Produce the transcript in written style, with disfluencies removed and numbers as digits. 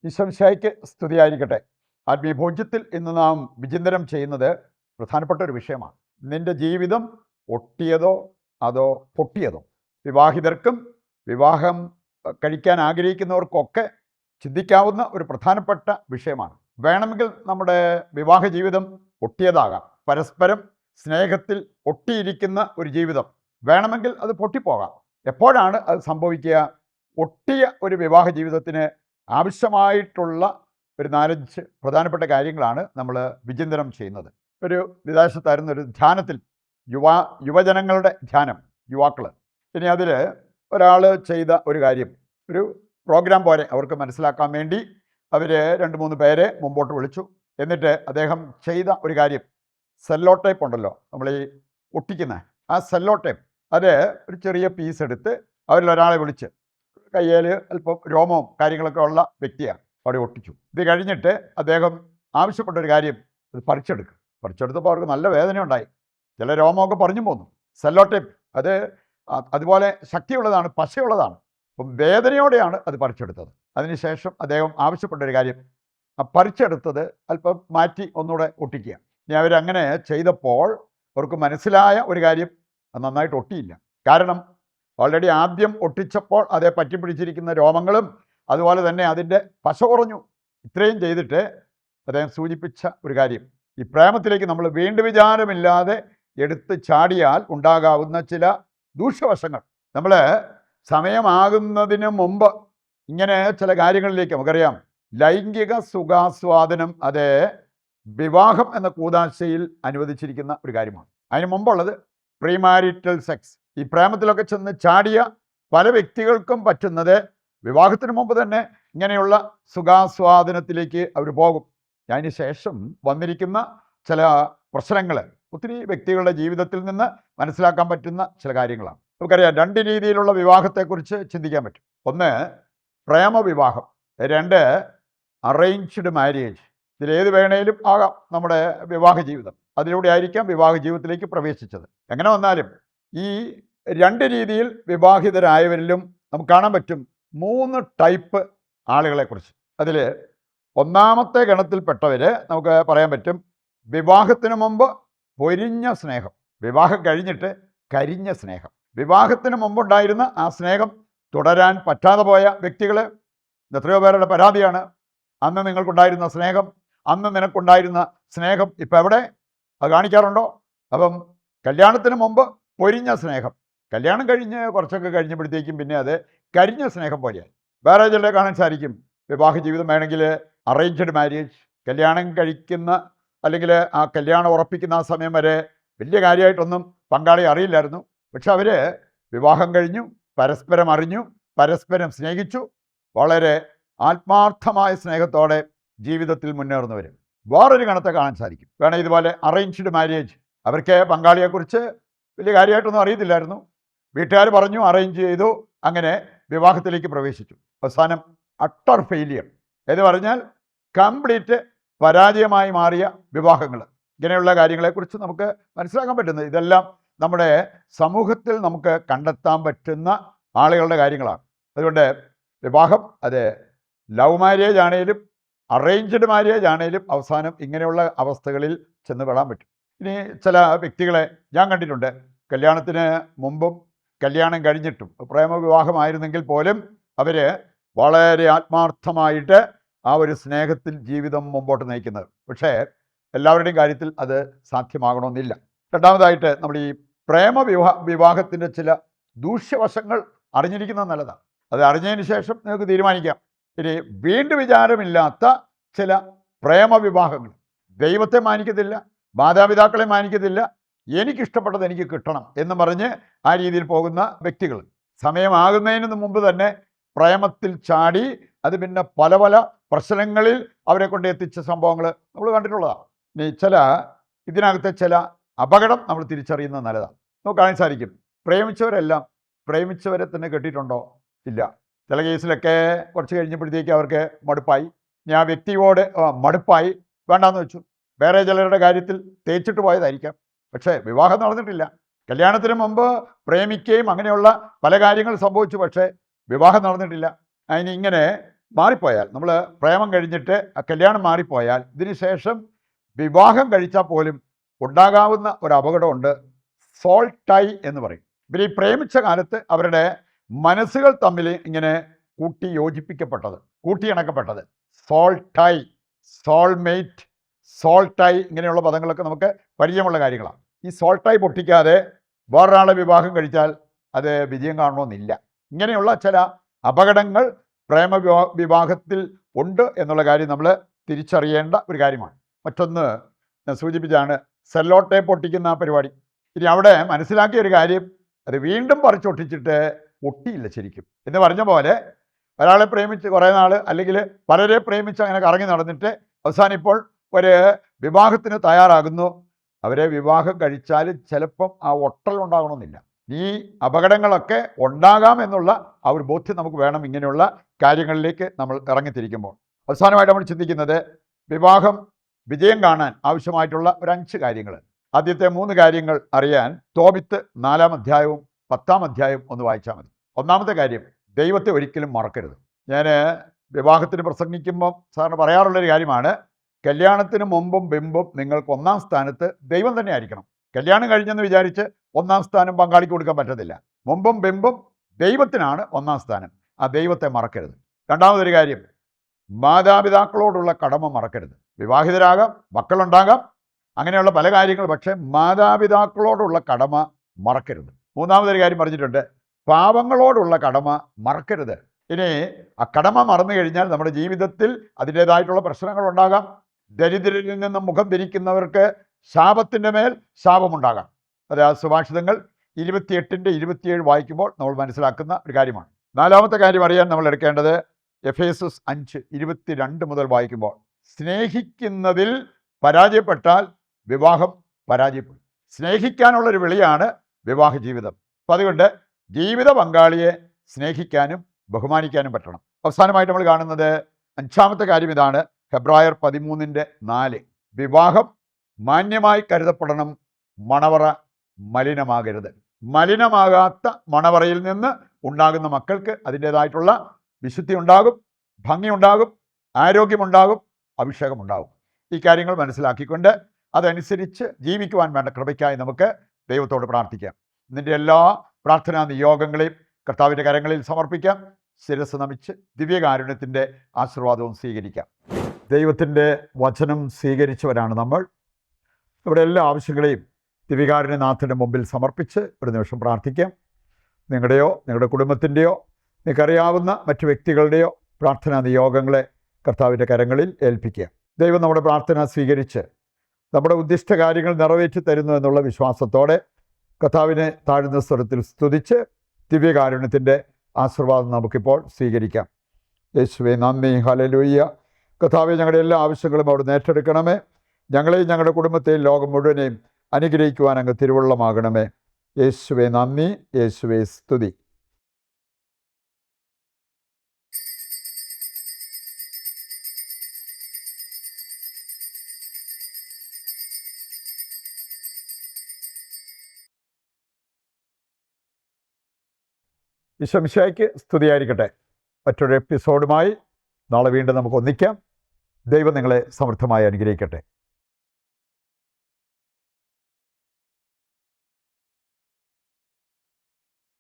ഈശോമിശിഹായ്ക്ക് സ്തുതിയായിരിക്കട്ടെ. ആത്മീയ ഭോജ്യത്തിൽ ഇന്ന് നാം വിചിന്തനം ചെയ്യുന്നത് പ്രധാനപ്പെട്ട ഒരു വിഷയമാണ്. നിന്റെ ജീവിതം ഒട്ടിയതോ അതോ പൊട്ടിയതോ? വിവാഹിതർക്കും വിവാഹം കഴിക്കാൻ ആഗ്രഹിക്കുന്നവർക്കൊക്കെ ചിന്തിക്കാവുന്ന ഒരു പ്രധാനപ്പെട്ട വിഷയമാണ്. വേണമെങ്കിൽ നമ്മുടെ വിവാഹ ജീവിതം ഒട്ടിയതാകാം. പരസ്പരം സ്നേഹത്തിൽ ഒട്ടിയിരിക്കുന്ന ഒരു ജീവിതം വേണമെങ്കിൽ അത് പൊട്ടിപ്പോകാം. എപ്പോഴാണ് അത് സംഭവിക്കുക? ഒട്ടിയ ഒരു വിവാഹ ജീവിതത്തിന് ആവശ്യമായിട്ടുള്ള ഒരു 4-5 പ്രധാനപ്പെട്ട കാര്യങ്ങളാണ് നമ്മൾ വിചിന്തനം ചെയ്യുന്നത്. ഒരു വിദേശത്തായിരുന്ന ഒരു ധ്യാനത്തിൽ യുവജനങ്ങളുടെ ധ്യാനം, യുവാക്കൾ. ഇനി അതിൽ ഒരാൾ ചെയ്ത ഒരു കാര്യം, ഒരു പ്രോഗ്രാം പോലെ അവർക്ക് മനസ്സിലാക്കാൻ വേണ്ടി അവർ 2-3 പേരെ മുമ്പോട്ട് വിളിച്ചു. എന്നിട്ട് അദ്ദേഹം ചെയ്ത ഒരു കാര്യം, സെല്ലോ ടേപ്പ് ഉണ്ടല്ലോ, നമ്മൾ ഈ ഒട്ടിക്കുന്ന ആ സെല്ലോ ടേപ്പ്, അത് ഒരു ചെറിയ പീസ് എടുത്ത് അവരിൽ ഒരാളെ വിളിച്ച്, കയ്യിൽ അല്പം രോമവും കാര്യങ്ങളൊക്കെ ഉള്ള വ്യക്തിയാണ്, അവിടെ ഒട്ടിച്ചു. ഇത് കഴിഞ്ഞിട്ട് അദ്ദേഹം ആവശ്യപ്പെട്ടൊരു കാര്യം, ഇത് പറിച്ചെടുത്തപ്പോൾ അവർക്ക് നല്ല വേദന ഉണ്ടായി. ചില രോമമൊക്കെ പറഞ്ഞു പോന്നു. സെല്ലോ ടേപ്പ് അത് അതുപോലെ ശക്തിയുള്ളതാണ്, പശയുള്ളതാണ്. അപ്പം വേദനയോടെയാണ് അത് പറിച്ചെടുത്തത്. അതിനുശേഷം അദ്ദേഹം ആവശ്യപ്പെട്ടൊരു കാര്യം, ആ പറിച്ചെടുത്തത് അല്പം മാറ്റി ഒന്നുകൂടെ ഒട്ടിക്കുക. ഇനി അവരങ്ങനെ ചെയ്തപ്പോൾ അവർക്ക് മനസ്സിലായ ഒരു കാര്യം, അത് നന്നായിട്ട് ഒട്ടിയില്ല. കാരണം ഓൾറെഡി ആദ്യം ഒട്ടിച്ചപ്പോൾ അതേ പറ്റിപ്പിടിച്ചിരിക്കുന്ന രോമങ്ങളും അതുപോലെ തന്നെ അതിൻ്റെ പശ കുറഞ്ഞു. ഇത്രയും ചെയ്തിട്ട് അദ്ദേഹം സൂചിപ്പിച്ച ഒരു കാര്യം, ഈ പ്രേമത്തിലേക്ക് നമ്മൾ വീണ്ടും വിചാരമില്ലാതെ എടുത്ത് ചാടിയാൽ ഉണ്ടാകാവുന്ന ചില ദൂഷ്യവശങ്ങൾ. നമ്മൾ സമയമാകുന്നതിന് മുമ്പ് ഇങ്ങനെ ചില കാര്യങ്ങളിലേക്ക്, നമുക്കറിയാം ലൈംഗിക സുഖാസ്വാദനം അത് വിവാഹം എന്ന കൂദാശയിൽ അനുവദിച്ചിരിക്കുന്ന ഒരു കാര്യമാണ്. അതിന് മുമ്പുള്ളത് പ്രീമാരിറ്റൽ സെക്സ്. ഈ പ്രേമത്തിലൊക്കെ ചെന്ന് ചാടിയ പല വ്യക്തികൾക്കും പറ്റുന്നത് വിവാഹത്തിന് മുമ്പ് തന്നെ ഇങ്ങനെയുള്ള സുഖാസ്വാദനത്തിലേക്ക് അവർ പോകും. അതിന് ശേഷം വന്നിരിക്കുന്ന ചില പ്രശ്നങ്ങൾ ഒത്തിരി വ്യക്തികളുടെ ജീവിതത്തിൽ നിന്ന് മനസ്സിലാക്കാൻ പറ്റുന്ന ചില കാര്യങ്ങളാണ്. നമുക്കറിയാം 2 രീതിയിലുള്ള വിവാഹത്തെക്കുറിച്ച് ചിന്തിക്കാൻ പറ്റും. ഒന്ന് പ്രേമവിവാഹം, 2 അറേഞ്ച്ഡ് മാരേജ്. ഇതിലേത് വേണേലും ആകാം നമ്മുടെ വിവാഹ ജീവിതം. അതിലൂടെ ആയിരിക്കാം വിവാഹ ജീവിതത്തിലേക്ക് പ്രവേശിച്ചത്. എങ്ങനെ വന്നാലും ഈ 2 രീതിയിൽ വിവാഹിതരായവരിലും നമുക്ക് കാണാൻ പറ്റും 3 ടൈപ്പ് ആളുകളെക്കുറിച്ച്. അതിൽ ഒന്നാമത്തെ ഗണത്തിൽപ്പെട്ടവർ നമുക്ക് പറയാൻ പറ്റും വിവാഹത്തിന് മുമ്പ് പൊരിഞ്ഞ സ്നേഹം, വിവാഹം കഴിഞ്ഞിട്ട് കരിഞ്ഞ സ്നേഹം. വിവാഹത്തിന് മുമ്പുണ്ടായിരുന്ന ആ സ്നേഹം തുടരാൻ പറ്റാതെ പോയ വ്യക്തികൾ എത്രയോ പേരുടെ പരാതിയാണ്. അന്ന് നിങ്ങൾക്കുണ്ടായിരുന്ന സ്നേഹം, അന്ന് നിനക്കുണ്ടായിരുന്ന സ്നേഹം ഇപ്പം എവിടെ? അത് കാണിക്കാറുണ്ടോ? അപ്പം കല്യാണത്തിന് മുമ്പ് പൊരിഞ്ഞ സ്നേഹം, കല്യാണം കഴിഞ്ഞ് കുറച്ചൊക്കെ കഴിഞ്ഞപ്പോഴത്തേക്കും പിന്നെ അത് കരിഞ്ഞ സ്നേഹം പോലെയായി. വേറെ ചിലരെ കാണാൻ സാധിക്കും, വിവാഹ ജീവിതം വേണമെങ്കിൽ അറേഞ്ച്ഡ് മാരേജ്, കല്യാണം കഴിക്കുന്ന അല്ലെങ്കിൽ ആ കല്യാണം ഉറപ്പിക്കുന്ന ആ സമയം വരെ വലിയ കാര്യമായിട്ടൊന്നും പങ്കാളി അറിയില്ലായിരുന്നു. പക്ഷെ അവർ വിവാഹം കഴിഞ്ഞു, പരസ്പരം അറിഞ്ഞു, പരസ്പരം സ്നേഹിച്ചു, വളരെ ആത്മാർത്ഥമായ സ്നേഹത്തോടെ ജീവിതത്തിൽ മുന്നേറുന്നവർ. വേറൊരു ഗണത്തെ കാണാൻ സാധിക്കും, വേണം ഇതുപോലെ അറേഞ്ച്ഡ് മാരേജ്. അവർക്ക് പങ്കാളിയെക്കുറിച്ച് വലിയ കാര്യമായിട്ടൊന്നും അറിയത്തില്ലായിരുന്നു. വീട്ടുകാർ പറഞ്ഞു, അറേഞ്ച് ചെയ്തു, അങ്ങനെ വിവാഹത്തിലേക്ക് പ്രവേശിച്ചു. അവസാനം അട്ടർ ഫെയിലിയർ എന്ന് പറഞ്ഞാൽ കംപ്ലീറ്റ് പരാജയമായി മാറിയ വിവാഹങ്ങൾ. ഇങ്ങനെയുള്ള കാര്യങ്ങളെക്കുറിച്ച് നമുക്ക് മനസ്സിലാക്കാൻ പറ്റുന്നത് ഇതെല്ലാം നമ്മുടെ സമൂഹത്തിൽ നമുക്ക് കണ്ടെത്താൻ പറ്റുന്ന ആളുകളുടെ കാര്യങ്ങളാണ്. അതുകൊണ്ട് വിവാഹം അത് ലവ് മാരേജ് ആണേലും അറേഞ്ച്ഡ് മാരേജ് ആണേലും അവസാനം ഇങ്ങനെയുള്ള അവസ്ഥകളിൽ ചെന്ന് പെടാൻ പറ്റും. ഇനി ചില വ്യക്തികളെ ഞാൻ കണ്ടിട്ടുണ്ട്, കല്യാണത്തിന് മുമ്പും കല്യാണം കഴിഞ്ഞിട്ടും പ്രേമവിവാഹമായിരുന്നെങ്കിൽ പോലും അവർ വളരെ ആത്മാർത്ഥമായിട്ട് ആ ഒരു സ്നേഹത്തിൽ ജീവിതം മുമ്പോട്ട് നയിക്കുന്നത്. പക്ഷേ എല്ലാവരുടെയും കാര്യത്തിൽ അത് സാധ്യമാകണമെന്നില്ല. രണ്ടാമതായിട്ട് നമ്മൾ ഈ വിവാഹത്തിൻ്റെ ചില ദൂഷ്യവശങ്ങൾ അറിഞ്ഞിരിക്കുന്നത് നല്ലതാണ്. അത് അറിഞ്ഞതിന് ശേഷം നിങ്ങൾക്ക് തീരുമാനിക്കാം. ഇനി വീണ്ടും വിചാരമില്ലാത്ത ചില പ്രേമവിവാഹങ്ങൾ, ദൈവത്തെ മാനിക്കത്തില്ല, മാതാപിതാക്കളെ മാനിക്കത്തില്ല, എനിക്കിഷ്ടപ്പെട്ടത് എനിക്ക് കിട്ടണം എന്ന് പറഞ്ഞ് ആ രീതിയിൽ പോകുന്ന വ്യക്തികൾ സമയമാകുന്നതിന് മുമ്പ് തന്നെ പ്രേമത്തിൽ ചാടി അത് പിന്നെ പല പല പ്രശ്നങ്ങളിൽ അവരെ കൊണ്ട് എത്തിച്ച സംഭവങ്ങൾ നമ്മൾ കണ്ടിട്ടുള്ളതാണ്. ഇനി ഇതിനകത്തെ ചില അപകടം നമ്മൾ തിരിച്ചറിയുന്നത് നല്ലതാണ്. നമുക്ക് കാണാൻ സാധിക്കും, പ്രേമിച്ചവരെല്ലാം പ്രേമിച്ചവരെ തന്നെ കെട്ടിയിട്ടുണ്ടോ? ഇല്ല. ചില കേസിലൊക്കെ കുറച്ച് കഴിഞ്ഞപ്പോഴത്തേക്ക് അവർക്ക് മടുപ്പായി, ഞാൻ വ്യക്തിയോട് മടുപ്പായി വേണ്ടാന്ന് വെച്ചു. വേറെ ചിലരുടെ കാര്യത്തിൽ തേച്ചിട്ട് പോയതായിരിക്കാം, പക്ഷേ വിവാഹം നടന്നിട്ടില്ല. കല്യാണത്തിന് മുമ്പ് പ്രേമിക്കുകയും അങ്ങനെയുള്ള പല കാര്യങ്ങൾ സംഭവിച്ചു, പക്ഷേ വിവാഹം നടന്നിട്ടില്ല. അതിന് ഇങ്ങനെ മാറിപ്പോയാൽ, നമ്മൾ പ്രേമം കഴിഞ്ഞിട്ട് ആ കല്യാണം മാറിപ്പോയാൽ ഇതിന് ശേഷം വിവാഹം കഴിച്ചാൽ പോലും ഉണ്ടാകാവുന്ന ഒരു അപകടമുണ്ട്. സോൾ ടൈ എന്ന് പറയും. ഇവർ ഈ പ്രേമിച്ച കാലത്ത് അവരുടെ മനസ്സുകൾ തമ്മിൽ ഇങ്ങനെ യോജിപ്പിക്കപ്പെട്ടത്, കൂട്ടിയിണക്കപ്പെട്ടത്. Soul tie, soulmate, soul tie ഇങ്ങനെയുള്ള പദങ്ങളൊക്കെ നമുക്ക് പരിചയമുള്ള കാര്യങ്ങളാണ്. ഈ സോൾ ടൈ പൊട്ടിക്കാതെ വേറൊരാളെ വിവാഹം കഴിച്ചാൽ അത് വിജയം കാണണമെന്നില്ല. ഇങ്ങനെയുള്ള ചില അപകടങ്ങൾ പ്രേമ വിവാഹത്തിൽ ഉണ്ട് എന്നുള്ള കാര്യം നമ്മൾ തിരിച്ചറിയേണ്ട ഒരു കാര്യമാണ്. മറ്റൊന്ന് ഞാൻ സൂചിപ്പിച്ചാണ് സെല്ലോ ടേപ്പ് പൊട്ടിക്കുന്ന പരിപാടി. ഇനി അവിടെ മനസ്സിലാക്കിയ ഒരു കാര്യം, അത് വീണ്ടും പറിച്ചൊട്ടിച്ചിട്ട് പൊട്ടിയില്ല ശരിക്കും. എന്ന് പറഞ്ഞ പോലെ ഒരാളെ പ്രേമിച്ച് കുറേ നാൾ അല്ലെങ്കിൽ പലരെ പ്രേമിച്ച് അങ്ങനെ കറങ്ങി നടന്നിട്ട് അവസാനം ഇപ്പോൾ ഒരു വിവാഹത്തിന് തയ്യാറാകുന്നു. അവരെ വിവാഹം കഴിച്ചാലും ചിലപ്പം ആ ഒട്ടൽ ഉണ്ടാകണമെന്നില്ല. ഈ അപകടങ്ങളൊക്കെ ഉണ്ടാകാം എന്നുള്ള ആ ഒരു ബോധ്യം നമുക്ക് വേണം ഇങ്ങനെയുള്ള കാര്യങ്ങളിലേക്ക് നമ്മൾ ഇറങ്ങിത്തിരിക്കുമ്പോൾ. അവസാനമായിട്ട് നമ്മൾ ചിന്തിക്കുന്നത്, വിവാഹം വിജയം കാണാൻ ആവശ്യമായിട്ടുള്ള ഒരു 5 കാര്യങ്ങൾ. ആദ്യത്തെ 3 കാര്യങ്ങൾ അറിയാൻ തോബിത്ത് 4-ാം അധ്യായവും 10-ാം അധ്യായവും ഒന്ന് വായിച്ചാൽ മതി. ഒന്നാമത്തെ കാര്യം, ദൈവത്തെ ഒരിക്കലും മറക്കരുത്. ഞാൻ വിവാഹത്തിന് പ്രസംഗിക്കുമ്പം സാറിന് പറയാറുള്ളൊരു കാര്യമാണ്, കല്യാണത്തിന് മുമ്പും പിമ്പും നിങ്ങൾക്ക് 1-ാം സ്ഥാനത്ത് ദൈവം തന്നെ ആയിരിക്കണം. കല്യാണം കഴിഞ്ഞെന്ന് വിചാരിച്ച് 1-ാം സ്ഥാനം പങ്കാളിക്ക് കൊടുക്കാൻ പറ്റത്തില്ല. മുമ്പും പിമ്പും ദൈവത്തിനാണ് 1-ാം സ്ഥാനം. ആ ദൈവത്തെ മറക്കരുത്. രണ്ടാമതൊരു കാര്യം, മാതാപിതാക്കളോടുള്ള കടമ മറക്കരുത്. വിവാഹിതരാകാം, മക്കളുണ്ടാകാം, അങ്ങനെയുള്ള പല കാര്യങ്ങൾ, പക്ഷേ മാതാപിതാക്കളോടുള്ള കടമ മറക്കരുത്. മൂന്നാമതൊരു കാര്യം പറഞ്ഞിട്ടുണ്ട്, പാവങ്ങളോടുള്ള കടമ മറക്കരുത്. ഇനി ആ കടമ മറന്നു കഴിഞ്ഞാൽ നമ്മുടെ ജീവിതത്തിൽ അതിൻ്റേതായിട്ടുള്ള പ്രശ്നങ്ങളുണ്ടാകാം. ദരിദ്രരിൽ നിന്ന് മുഖം തിരിക്കുന്നവർക്ക് ശാപത്തിൻ്റെ മേൽ ശാപമുണ്ടാകാം. അത് ആ സുഭാഷിതങ്ങൾ 28-27 വായിക്കുമ്പോൾ നമ്മൾ മനസ്സിലാക്കുന്ന ഒരു കാര്യമാണ്. നാലാമത്തെ കാര്യം അറിയാൻ നമ്മൾ എടുക്കേണ്ടത്, എഫേസസ് 5:22 മുതൽ വായിക്കുമ്പോൾ, സ്നേഹിക്കുന്നതിൽ പരാജയപ്പെട്ടാൽ വിവാഹം പരാജയപ്പെടും. സ്നേഹിക്കാനുള്ളൊരു വിളിയാണ് വിവാഹ ജീവിതം. അപ്പം അതുകൊണ്ട് ജീവിത പങ്കാളിയെ സ്നേഹിക്കാനും ബഹുമാനിക്കാനും പറ്റണം. അവസാനമായിട്ട് നമ്മൾ കാണുന്നത് 5-ാമത്തെ കാര്യം ഇതാണ്, ഹെബ്രായർ 13:4. വിവാഹം മാന്യമായി കരുതപ്പെടണം, മണവറ മലിനമാകരുത്. മലിനമാകാത്ത മണവറയിൽ നിന്ന് ഉണ്ടാകുന്ന മക്കൾക്ക് അതിൻ്റേതായിട്ടുള്ള വിശുദ്ധി ഉണ്ടാകും, ഭംഗിയുണ്ടാകും, ആരോഗ്യമുണ്ടാകും, അഭിഷേകമുണ്ടാകും. ഈ കാര്യങ്ങൾ മനസ്സിലാക്കിക്കൊണ്ട് അതനുസരിച്ച് ജീവിക്കുവാൻ വേണ്ട കൃപയ്ക്കായി നമുക്ക് ദൈവത്തോട് പ്രാർത്ഥിക്കാം. ഇതിൻ്റെ എല്ലാ പ്രാർത്ഥനാ നിയോഗങ്ങളെയും കർത്താവിൻ്റെ കരങ്ങളിൽ സമർപ്പിക്കാം. ശിരസ് നമിച്ച് ദിവ്യകാരുണ്യത്തിൻ്റെ ആശീർവാദവും സ്വീകരിക്കാം. ദൈവത്തിൻ്റെ വചനം സ്വീകരിച്ചവരാണ് നമ്മൾ. ഇവിടെ എല്ലാ ആവശ്യങ്ങളെയും ദിവ്യകാരുണ്യനാഥൻ്റെ മുമ്പിൽ സമർപ്പിച്ച് ഒരു നിമിഷം പ്രാർത്ഥിക്കാം. നിങ്ങളുടെയോ നിങ്ങളുടെ കുടുംബത്തിൻ്റെയോ നിങ്ങൾക്കറിയാവുന്ന മറ്റു വ്യക്തികളുടെയോ പ്രാർത്ഥനാ നിയോഗങ്ങളെ കർത്താവിൻ്റെ കരങ്ങളിൽ ഏൽപ്പിക്കുക. ദൈവം നമ്മുടെ പ്രാർത്ഥന സ്വീകരിച്ച് നമ്മുടെ ഉദ്ദിഷ്ട കാര്യങ്ങൾ നിറവേറ്റി തരുന്നു എന്നുള്ള വിശ്വാസത്തോടെ കർത്താവിനെ താഴ്ന്ന സ്വരത്തിൽ സ്തുതിച്ച് ദിവ്യകാരുണ്യത്തിൻ്റെ ആശീർവാദം നമുക്കിപ്പോൾ സ്വീകരിക്കാം. യേശുവേ നന്ദി, ഹല്ലേലൂയ. കർത്താവേ, ഞങ്ങളുടെ എല്ലാ ആവശ്യങ്ങളും അവിടുന്ന് ഏറ്റെടുക്കണമേ. ഞങ്ങളെയും ഞങ്ങളുടെ കുടുംബത്തെയും ലോകം മുഴുവനെയും അനുഗ്രഹിക്കുവാൻ അങ്ങ് തിരുവുള്ളമാകണമേ. യേശുവേ നന്ദി, യേശുവേ സ്തുതി. ഈശോമിശിഹായ്ക്ക് സ്തുതിയായിരിക്കട്ടെ. മറ്റൊരു എപ്പിസോഡുമായി നാളെ വീണ്ടും നമുക്ക് ഒന്നിക്കാം. ദൈവം നിങ്ങളെ സമൃദ്ധമായി അനുഗ്രഹിക്കട്ടെ.